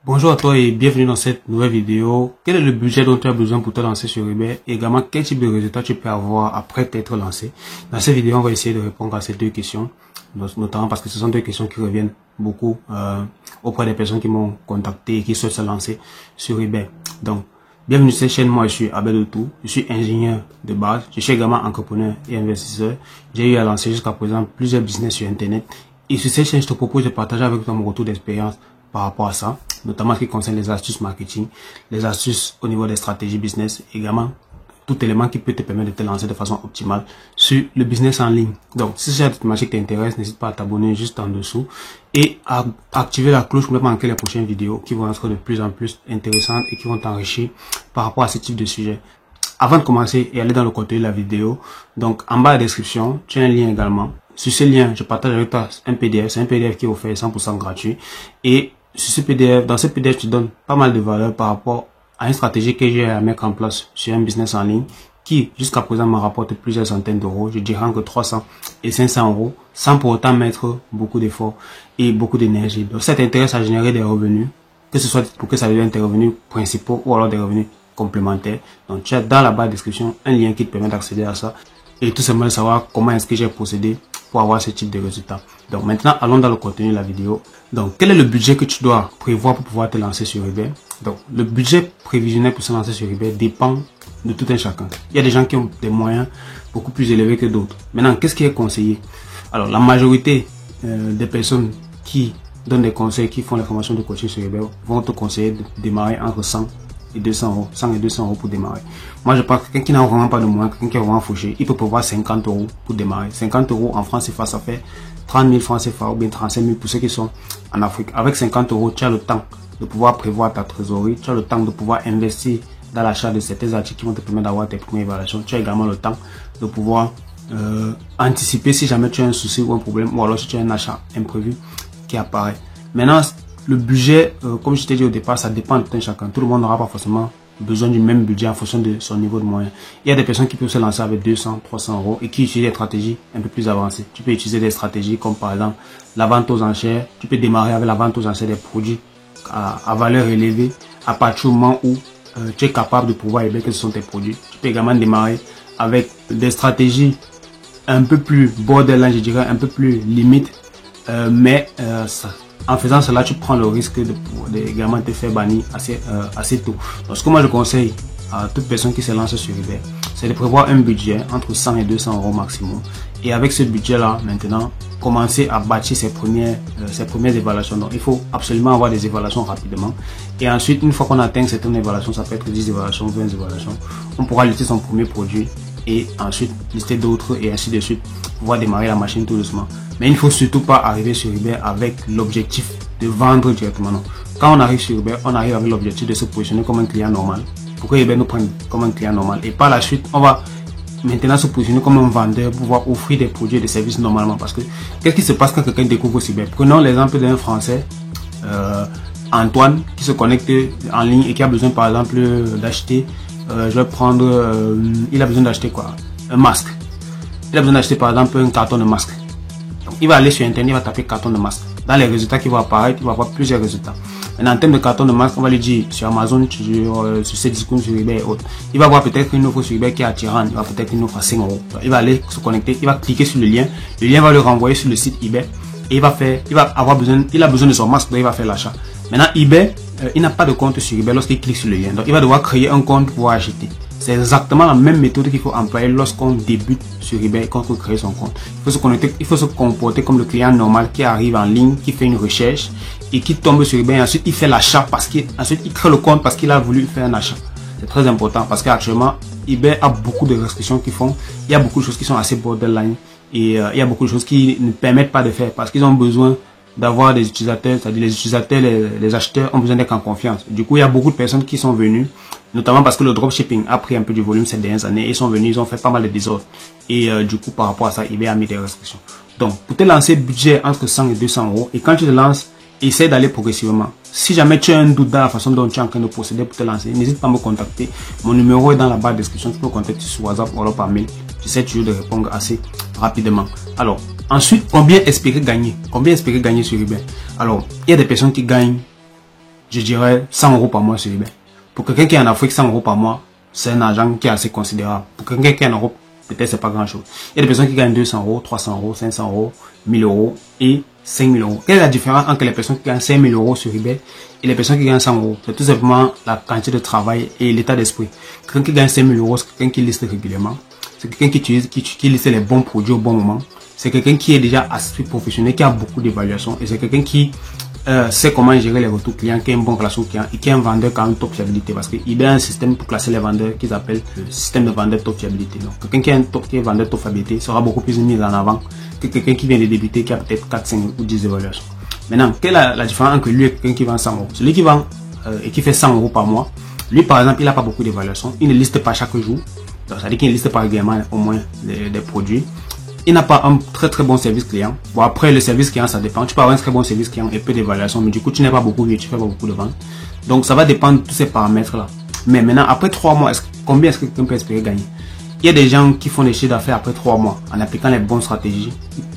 Bonjour à toi et bienvenue dans cette nouvelle vidéo. Quel est le budget dont tu as besoin pour te lancer sur eBay? Et également, quel type de résultat tu peux avoir après t'être lancé? Dans cette vidéo, on va essayer de répondre à ces deux questions, notamment parce que ce sont deux questions qui reviennent beaucoup auprès des personnes qui m'ont contacté et qui souhaitent se lancer sur eBay. Donc, bienvenue sur cette chaîne. Moi, je suis Abel Otou. Je suis ingénieur de base. Je suis également entrepreneur et investisseur. J'ai eu à lancer jusqu'à présent plusieurs business sur Internet. Et sur cette chaîne, je te propose de partager avec toi mon retour d'expérience par rapport à ça, notamment ce qui concerne les astuces marketing, les astuces au niveau des stratégies business, également tout élément qui peut te permettre de te lancer de façon optimale sur le business en ligne. Donc, si cette thématique t'intéresse, n'hésite pas à t'abonner juste en dessous et à activer la cloche pour ne pas manquer les prochaines vidéos qui vont être de plus en plus intéressantes et qui vont t'enrichir par rapport à ce type de sujet. Avant de commencer et aller dans le contenu de la vidéo, donc en bas de la description, tu as un lien également. Sur ce lien, je partage avec toi un PDF. C'est un PDF qui est offert 100% gratuit. Et sur ce PDF, dans ce PDF, tu donnes pas mal de valeur par rapport à une stratégie que j'ai à mettre en place sur un business en ligne qui, jusqu'à présent, me rapporte plusieurs centaines d'euros. Je dirais entre 300 et 500 euros sans pour autant mettre beaucoup d'efforts et beaucoup d'énergie. Donc, ça t'intéresse à générer des revenus, que ce soit pour que ça devienne tes revenus principaux ou alors des revenus complémentaires. Donc, tu as dans la barre de description un lien qui te permet d'accéder à ça et tout simplement de savoir comment est-ce que j'ai procédé pour avoir ce type de résultats. Donc maintenant, allons dans le contenu de la vidéo. Donc, quel est le budget que tu dois prévoir pour pouvoir te lancer sur eBay? Donc, le budget prévisionnel pour se lancer sur eBay dépend de tout un chacun. Il y a des gens qui ont des moyens beaucoup plus élevés que d'autres. Maintenant, qu'est-ce qui est conseillé? Alors, la majorité des personnes qui donnent des conseils, qui font les formations de coaching sur eBay, vont te conseiller de démarrer entre 100 et 200 euros, 100 et 200 euros pour démarrer. Moi, je pense que quelqu'un qui n'a vraiment pas de moyens, quelqu'un qui est vraiment fauché, il peut prévoir 50 euros pour démarrer. 50 euros en France CFA, ça fait 30 000 francs CFA ou bien 35 000 pour ceux qui sont en Afrique. Avec 50 euros, tu as le temps de pouvoir prévoir ta trésorerie, tu as le temps de pouvoir investir dans l'achat de certains articles qui vont te permettre d'avoir tes premières évaluations. Tu as également le temps de pouvoir anticiper si jamais tu as un souci ou un problème ou alors si tu as un achat imprévu qui apparaît. Maintenant, le budget, comme je t'ai dit au départ, ça dépend de tout un chacun. Tout le monde n'aura pas forcément besoin du même budget en fonction de son niveau de moyen. Il y a des personnes qui peuvent se lancer avec 200, 300 euros et qui utilisent des stratégies un peu plus avancées. Tu peux utiliser des stratégies comme par exemple la vente aux enchères. Tu peux démarrer avec la vente aux enchères des produits à valeur élevée à partir du moment où tu es capable de pouvoir évaluer que ce sont tes produits. Tu peux également démarrer avec des stratégies un peu plus borderline, je dirais, un peu plus limite, en faisant cela, tu prends le risque de également te faire bannir assez tôt. Donc, ce que moi je conseille à toute personne qui se lance sur eBay, c'est de prévoir un budget entre 100 et 200 euros maximum. Et avec ce budget-là, maintenant, commencer à bâtir ses premières évaluations. Donc, il faut absolument avoir des évaluations rapidement. Et ensuite, une fois qu'on atteint certaines évaluations, ça peut être 10 évaluations, 20 évaluations, on pourra lister son premier produit et ensuite lister d'autres et ainsi de suite, pouvoir démarrer la machine tout doucement. Mais il ne faut surtout pas arriver sur eBay avec l'objectif de vendre directement. Non. Quand on arrive sur eBay, on arrive avec l'objectif de se positionner comme un client normal. Pour que eBay nous prenne comme un client normal. Et par la suite, on va maintenant se positionner comme un vendeur pour pouvoir offrir des produits et des services normalement. Parce que qu'est-ce qui se passe quand quelqu'un découvre sur eBay? Prenons l'exemple d'un Français, Antoine, qui se connecte en ligne et qui a besoin par exemple d'acheter, je vais prendre, il a besoin d'acheter quoi? Un masque. Il a besoin d'acheter par exemple un carton de masque. Donc, il va aller sur internet, il va taper carton de masque. Dans les résultats qui vont apparaître, il va avoir plusieurs résultats. Maintenant, en termes de carton de masque, on va lui dire sur Amazon, sur Cdiscount, sur eBay et autres. Il va voir peut-être une offre sur eBay qui est attirante. Il va peut-être une offre à 5 euros. Donc, il va aller se connecter, il va cliquer sur le lien. Le lien va le renvoyer sur le site eBay. Et il a besoin de son masque, donc il va faire l'achat. Maintenant, eBay, il n'a pas de compte sur eBay lorsqu'il clique sur le lien. Donc, il va devoir créer un compte pour pouvoir acheter. C'est exactement la même méthode qu'il faut employer lorsqu'on débute sur eBay et qu'on veut créer son compte. Il faut se comporter comme le client normal qui arrive en ligne, qui fait une recherche et qui tombe sur eBay. Et ensuite, il fait l'achat ensuite il crée le compte parce qu'il a voulu faire un achat. C'est très important parce qu'actuellement, eBay a beaucoup de restrictions qui font. Il y a beaucoup de choses qui sont assez borderline et il y a beaucoup de choses qui ne permettent pas de faire parce qu'ils ont besoin d'avoir des utilisateurs, c'est-à-dire les utilisateurs, les acheteurs ont besoin d'être en confiance. Du coup, il y a beaucoup de personnes qui sont venues, notamment parce que le dropshipping a pris un peu du volume ces dernières années. Ils sont venus, ils ont fait pas mal de désordres. Et du coup, par rapport à ça, eBay a mis des restrictions. Donc, pour te lancer, budget entre 100 et 200 euros. Et quand tu te lances, essaie d'aller progressivement. Si jamais tu as un doute dans la façon dont tu es en train de procéder pour te lancer, n'hésite pas à me contacter. Mon numéro est dans la barre de description. Tu peux me contacter sur WhatsApp ou alors par mail. J'essaie toujours de répondre assez rapidement. Alors, ensuite, combien espérer gagner? Combien espérer gagner sur eBay? Alors, il y a des personnes qui gagnent je dirais 100 € par mois sur eBay. Pour quelqu'un qui est en Afrique, 100 € par mois, c'est un argent qui est assez considérable. Pour quelqu'un qui est en Europe, peut-être c'est pas grand chose. Il y a des personnes qui gagnent 200 €, 300 €, 500 €, 1000 € et 5000 €. Quelle est la différence entre les personnes qui gagnent 5000 € sur eBay et les personnes qui gagnent 100 €? C'est tout simplement la quantité de travail et l'état d'esprit. Quelqu'un qui gagne 5000 €, c'est quelqu'un qui liste régulièrement. C'est quelqu'un qui liste les bons produits au bon moment. C'est quelqu'un qui est déjà assez professionnel, qui a beaucoup d'évaluation. Et c'est quelqu'un qui sait comment gérer les retours clients, qui a une bonne relation client et qui est un vendeur quand même top fiabilité. Parce qu'il a un système pour classer les vendeurs qu'ils appellent le système de vendeur top fiabilité. Donc, quelqu'un qui est vendeur top fiabilité sera beaucoup plus mis en avant que quelqu'un qui vient de débuter, qui a peut-être 4, 5 ou 10 évaluations. Maintenant, quelle est la différence entre lui et quelqu'un qui vend 100 €? Celui qui vend et qui fait 100 € par mois, lui par exemple, il n'a pas beaucoup d'évaluations. Il ne liste pas chaque jour. Donc, ça veut dire qu'il ne liste pas régulièrement au moins des produits. Il n'a pas un très bon service client. Bon, après, le service client, ça dépend. Tu peux avoir un très bon service client et peu d'évaluation, mais du coup, tu n'es pas beaucoup vu, tu fais pas beaucoup de ventes. Donc, ça va dépendre de tous ces paramètres-là. Mais maintenant, après 3 mois, combien est-ce que quelqu'un peut espérer gagner? Il y a des gens qui font des chiffres d'affaires après 3 mois en appliquant les bonnes stratégies.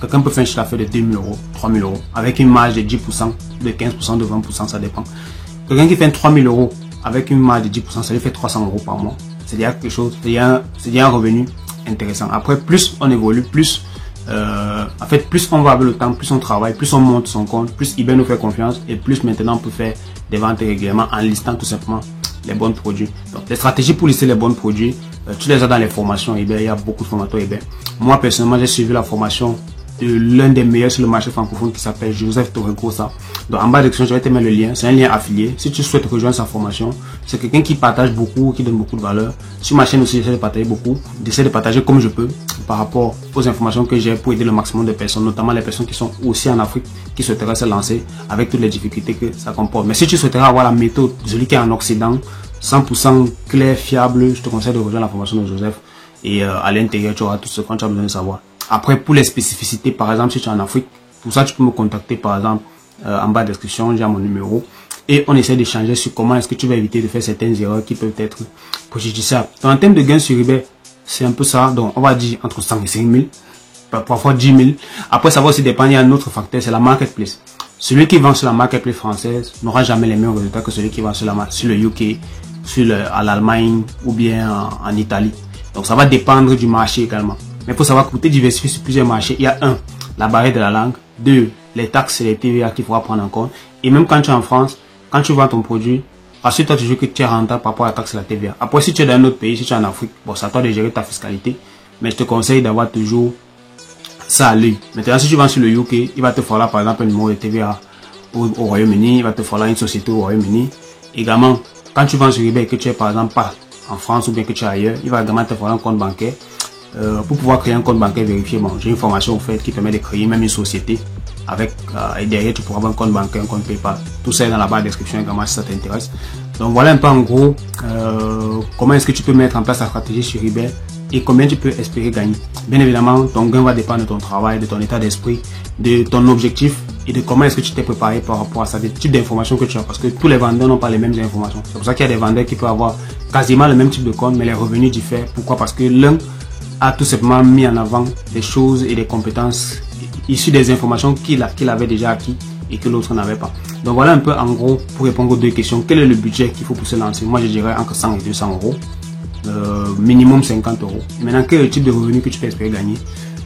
Quelqu'un peut faire un chiffre d'affaires de 2000 €, 3000 € avec une marge de 10%, de 15%, de 20%, ça dépend. Quelqu'un qui fait 3000 € avec une marge de 10%, ça lui fait 300 € par mois. C'est déjà quelque chose, c'est déjà un revenu intéressant. Après, plus on évolue, plus on va avec le temps, plus on travaille, plus on monte son compte, plus eBay nous fait confiance et plus maintenant on peut faire des ventes régulièrement en listant tout simplement les bons produits. Donc, les stratégies pour lister les bons produits, tu les as dans les formations eBay. Il y a beaucoup de formateurs eBay. Moi, personnellement, j'ai suivi la formation de l'un des meilleurs sur le marché francophone qui s'appelle Joseph Torregrossa. Donc en bas de la description, je vais te mettre le lien. C'est un lien affilié. Si tu souhaites rejoindre sa formation, c'est quelqu'un qui partage beaucoup, qui donne beaucoup de valeur. Sur ma chaîne aussi, j'essaie de partager beaucoup. J'essaie de partager comme je peux par rapport aux informations que j'ai pour aider le maximum de personnes, notamment les personnes qui sont aussi en Afrique, qui souhaiteraient se lancer avec toutes les difficultés que ça comporte. Mais si tu souhaiterais avoir la méthode, celui qui est en Occident, 100% clair, fiable, je te conseille de rejoindre la formation de Joseph. Et à l'intérieur, tu auras tout ce que tu as besoin de savoir. Après, pour les spécificités, par exemple, si tu es en Afrique, pour ça, tu peux me contacter, par exemple, en bas de la description, j'ai mon numéro. Et on essaie d'échanger sur comment est-ce que tu vas éviter de faire certaines erreurs qui peuvent être préjudiciables. Donc, en termes de gains sur eBay, c'est un peu ça. Donc, on va dire entre 100 et 5 000, parfois 10 000. Après, ça va aussi dépendre, il y a un autre facteur, c'est la marketplace. Celui qui vend sur la marketplace française n'aura jamais les mêmes résultats que celui qui vend sur le UK, à l'Allemagne ou bien en Italie. Donc, ça va dépendre du marché également. Mais il faut savoir que pour te diversifier sur plusieurs marchés, il y a 1, la barrière de la langue, 2, les taxes et les TVA qu'il faudra prendre en compte. Et même quand tu es en France, quand tu vends ton produit, assure-toi toujours que tu es rentable par rapport à la taxe et la TVA. Après, si tu es dans un autre pays, si tu es en Afrique, bon, c'est à toi de gérer ta fiscalité. Mais je te conseille d'avoir toujours ça à l'œil. Maintenant, si tu vends sur le UK, il va te falloir par exemple un numéro de TVA au Royaume-Uni, il va te falloir une société au Royaume-Uni. Également, quand tu vends sur eBay et que tu es par exemple pas en France ou bien que tu es ailleurs, il va également te falloir un compte bancaire. Pour pouvoir créer un compte bancaire vérifié, bon, j'ai une formation en fait qui permet de créer même une société avec et derrière tu pourras avoir un compte bancaire, un compte PayPal. Tout ça est dans la barre de description également si ça t'intéresse. Donc voilà un peu en gros comment est-ce que tu peux mettre en place la stratégie sur eBay et combien tu peux espérer gagner. Bien évidemment, ton gain va dépendre de ton travail, de ton état d'esprit, de ton objectif et de comment est-ce que tu t'es préparé par rapport à ça, des types d'informations que tu as, parce que tous les vendeurs n'ont pas les mêmes informations. C'est pour ça qu'il y a des vendeurs qui peuvent avoir quasiment le même type de compte mais les revenus diffèrent. Pourquoi? Parce que l'un a tout simplement mis en avant des choses et des compétences issues des informations qu'il avait déjà acquis et que l'autre n'avait pas. Donc voilà un peu en gros pour répondre aux deux questions. Quel est le budget qu'il faut pour se lancer? Moi je dirais entre 100 et 200 €, minimum 50 €. Et maintenant quel est le type de revenu que tu peux espérer gagner?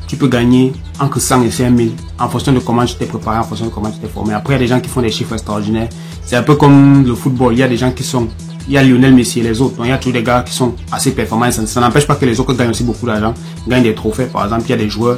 Tu peux gagner entre 100 et 5 000 en fonction de comment tu t'es préparé, en fonction de comment tu t'es formé. Après il y a des gens qui font des chiffres extraordinaires. C'est un peu comme le football, il y a des gens qui sont... Il y a Lionel Messi et les autres. Donc, il y a tous des gars qui sont assez performants. Ça n'empêche pas que les autres gagnent aussi beaucoup d'argent, gagnent des trophées. Par exemple, il y a des joueurs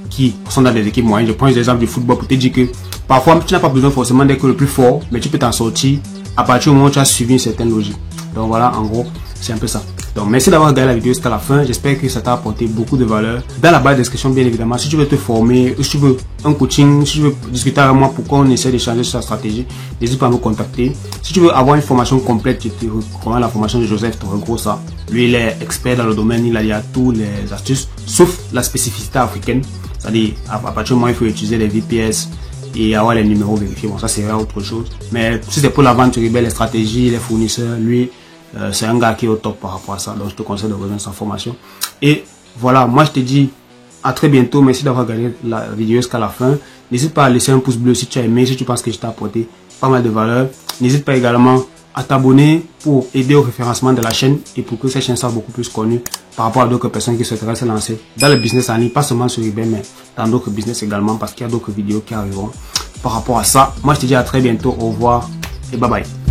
qui sont dans des équipes moyennes. Je prends l'exemple du football pour te dire que parfois, tu n'as pas besoin forcément d'être le plus fort, mais tu peux t'en sortir à partir du moment où tu as suivi une certaine logique. Donc voilà, en gros, c'est un peu ça. Donc merci d'avoir regardé la vidéo jusqu'à la fin. J'espère que ça t'a apporté beaucoup de valeur. Dans la barre de description, bien évidemment, si tu veux te former, si tu veux un coaching, si tu veux discuter avec moi pourquoi on essaie d'échanger sur la stratégie, n'hésite pas à me contacter. Si tu veux avoir une formation complète, je te recommande la formation de Joseph Torregrossa. Lui, il est expert dans le domaine, il a tous les astuces, sauf la spécificité africaine. C'est-à-dire, à partir du moment où il faut utiliser les VPS et avoir les numéros vérifiés. Bon, ça c'est autre chose. Mais si c'est pour la vente sur eBay, les stratégies, les fournisseurs, lui, c'est un gars qui est au top par rapport à ça. Donc je te conseille de rejoindre sa formation. Et voilà, moi je te dis à très bientôt. Merci d'avoir regardé la vidéo jusqu'à la fin. N'hésite pas à laisser un pouce bleu si tu as aimé, si tu penses que je t'ai apporté pas mal de valeur. N'hésite pas également à t'abonner pour aider au référencement de la chaîne et pour que cette chaîne soit beaucoup plus connue par rapport à d'autres personnes qui souhaiteraient se lancer dans le business en ligne, pas seulement sur eBay, mais dans d'autres business également, parce qu'il y a d'autres vidéos qui arriveront par rapport à ça. Moi, je te dis à très bientôt, au revoir et bye bye.